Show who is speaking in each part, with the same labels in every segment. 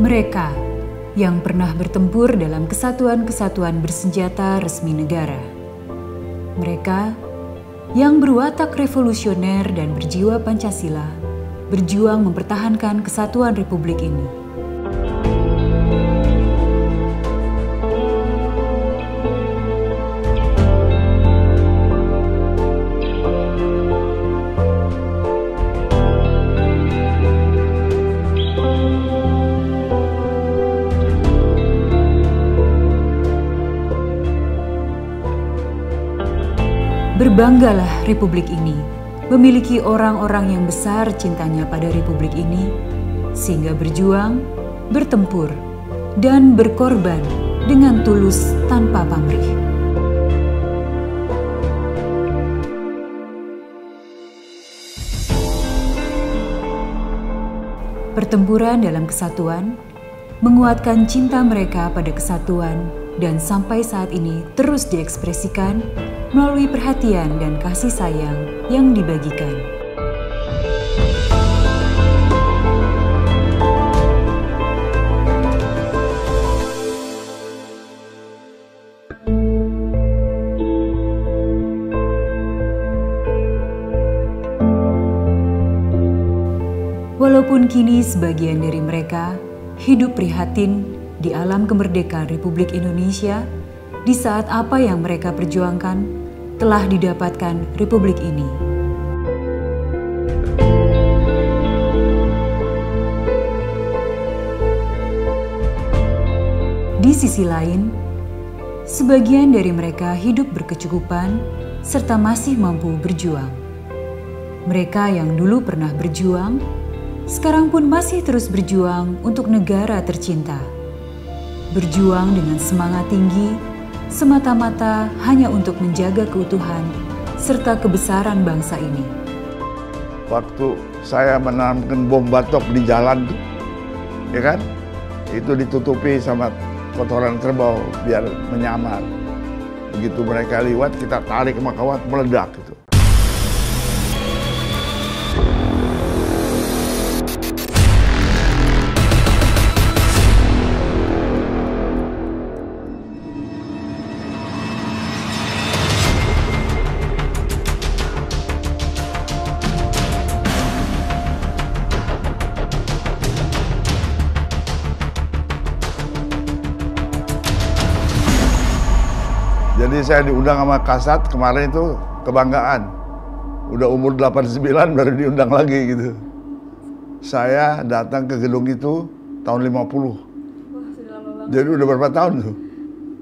Speaker 1: Mereka yang pernah bertempur dalam kesatuan-kesatuan bersenjata resmi negara. Mereka yang berwatak revolusioner dan berjiwa Pancasila, berjuang mempertahankan kesatuan Republik ini. Berbanggalah Republik ini memiliki orang-orang yang besar cintanya pada Republik ini, sehingga berjuang, bertempur, dan berkorban dengan tulus tanpa pamrih. Pertempuran dalam kesatuan menguatkan cinta mereka pada kesatuan dan sampai saat ini terus diekspresikan melalui perhatian dan kasih sayang yang dibagikan. Walaupun kini sebagian dari mereka hidup prihatin di alam kemerdekaan Republik Indonesia, di saat apa yang mereka perjuangkan telah didapatkan Republik ini. Di sisi lain, sebagian dari mereka hidup berkecukupan serta masih mampu berjuang. Mereka yang dulu pernah berjuang, sekarang pun masih terus berjuang untuk negara tercinta. Berjuang dengan semangat tinggi, semata-mata hanya untuk menjaga keutuhan serta kebesaran bangsa ini.
Speaker 2: Waktu saya menanamkan bom batok di jalan tuh, ya kan? Itu ditutupi sama kotoran kerbau biar menyamar. Begitu mereka lewat, kita tarik sama kawat, meledak gitu. Jadi saya diundang sama Kasat kemarin itu kebanggaan. Udah umur 89 baru diundang lagi gitu. Saya datang ke gedung itu tahun 50. Wah, sudah lama banget. Jadi udah berapa tahun tuh.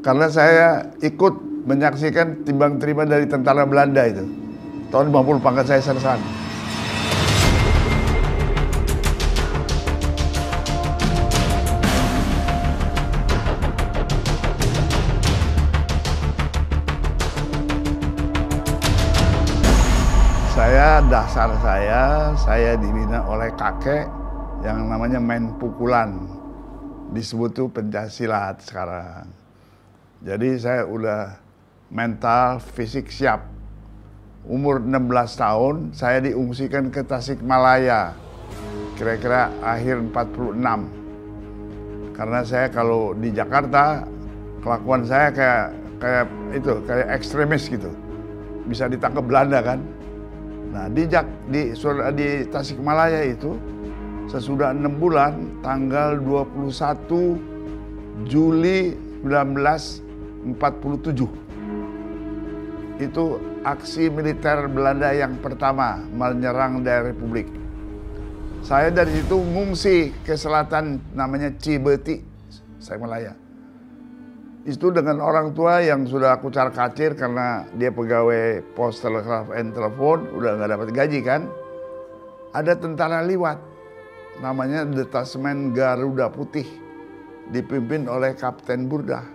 Speaker 2: Karena saya ikut menyaksikan timbang terima dari tentara Belanda itu. Tahun 50 pangkat saya sersan. Dasar saya dibina oleh kakek yang namanya main pukulan. Disebut tuh pencaksilat sekarang. Jadi saya udah mental, fisik siap. Umur 16 tahun saya diungsikan ke Tasikmalaya. Kira-kira akhir 46. Karena saya kalau di Jakarta kelakuan saya kayak ekstremis gitu. Bisa ditangkap Belanda kan. Nah, di Tasikmalaya itu sesudah 6 bulan, tanggal 21 Juli 1947. Itu aksi militer Belanda yang pertama menyerang daerah Republik. Saya dari situ ngungsi ke selatan namanya Cibeti, Tasikmalaya. Itu dengan orang tua yang sudah kucar-kacir karena dia pegawai pos telegraf and telepon, udah nggak dapat gaji kan. Ada tentara liwat, namanya Detasemen Garuda Putih, dipimpin oleh Kapten Burdah.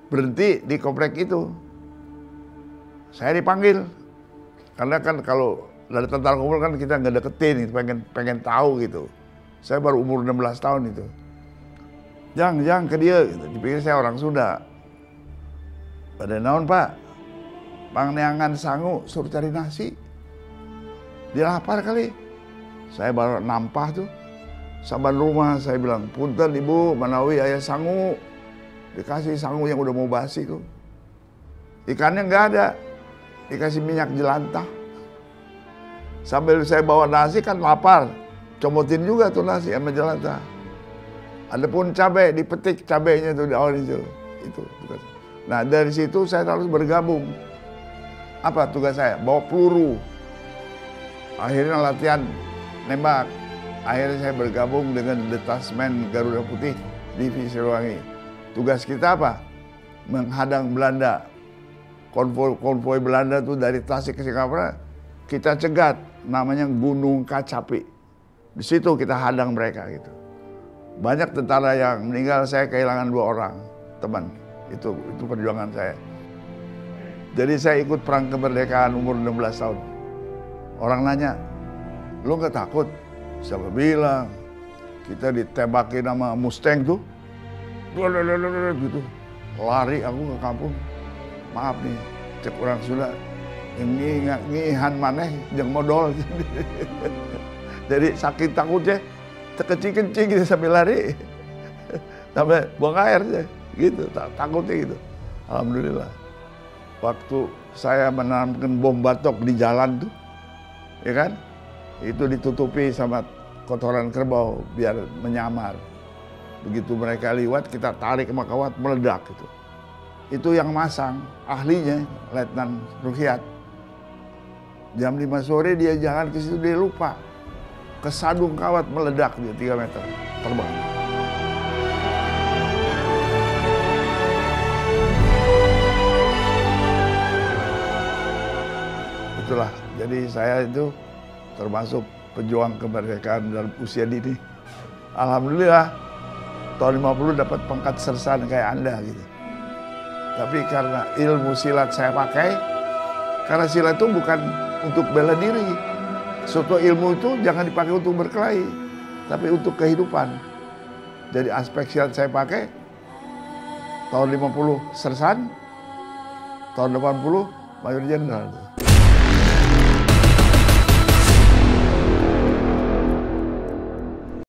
Speaker 2: Berhenti di komplek itu. Saya dipanggil, karena kan kalau dari tentara kumpul kan kita nggak deketin, pengen tahu gitu. Saya baru umur 16 tahun itu. Jang ke dia, gitu. Dipikir saya orang Sunda. Pada naon Pak, Pangneangan sangu suruh cari nasi. Dia lapar kali. Saya baru nampah tuh. Saban rumah saya bilang, punten ibu, manawi aya sangu. Dikasih sangu yang udah mau basi tuh. Ikannya nggak ada, dikasih minyak jelantah. Sambil saya bawa nasi kan lapar, comotin juga tuh nasi sama jelantah. Adapun cabai, dipetik cabainya tuh di awal itu. Nah dari situ saya harus bergabung. Apa tugas saya? Bawa peluru. Akhirnya latihan nembak. Akhirnya saya bergabung dengan Detasmen Garuda Putih Divisi Siliwangi. Tugas kita apa? Menghadang Belanda. Konvoi Belanda tuh dari Tasik ke Singapura, kita cegat, namanya Gunung Kacapi. Di situ kita hadang mereka gitu. Banyak tentara yang meninggal, saya kehilangan 2 orang teman. Itu perjuangan saya. Jadi saya ikut perang kemerdekaan umur 16 tahun. Orang nanya, "Lo nggak takut?" Siapa bilang, kita ditembakin sama Mustang tuh, gitu. Lari aku ke kampung. Maaf nih, cek orang Sunda, yang ngihan maneh, yang modal. Jadi sakit takutnya, terkencing-kencing gitu sambil lari. Sampai buang air gitu, takutnya gitu. Alhamdulillah. Waktu saya menanamkan bom batok di jalan tuh, ya kan? Itu ditutupi sama kotoran kerbau biar menyamar. Begitu mereka lewat, kita tarik sama kawat, meledak gitu. Itu yang masang, ahlinya, Letnan Ruhyat. Jam 5 sore dia jalan ke situ, dia lupa. Kesadung kawat, meledak dia 3 meter, terbang. Itulah, jadi saya itu termasuk pejuang kemerdekaan dalam usia dini. Alhamdulillah, tahun 50 dapat pangkat sersan kayak Anda gitu. Tapi karena ilmu silat saya pakai, karena silat itu bukan untuk bela diri. Suatu ilmu itu jangan dipakai untuk berkelahi, tapi untuk kehidupan. Jadi aspek silat saya pakai, tahun 50 sersan, tahun 80 mayor jenderal.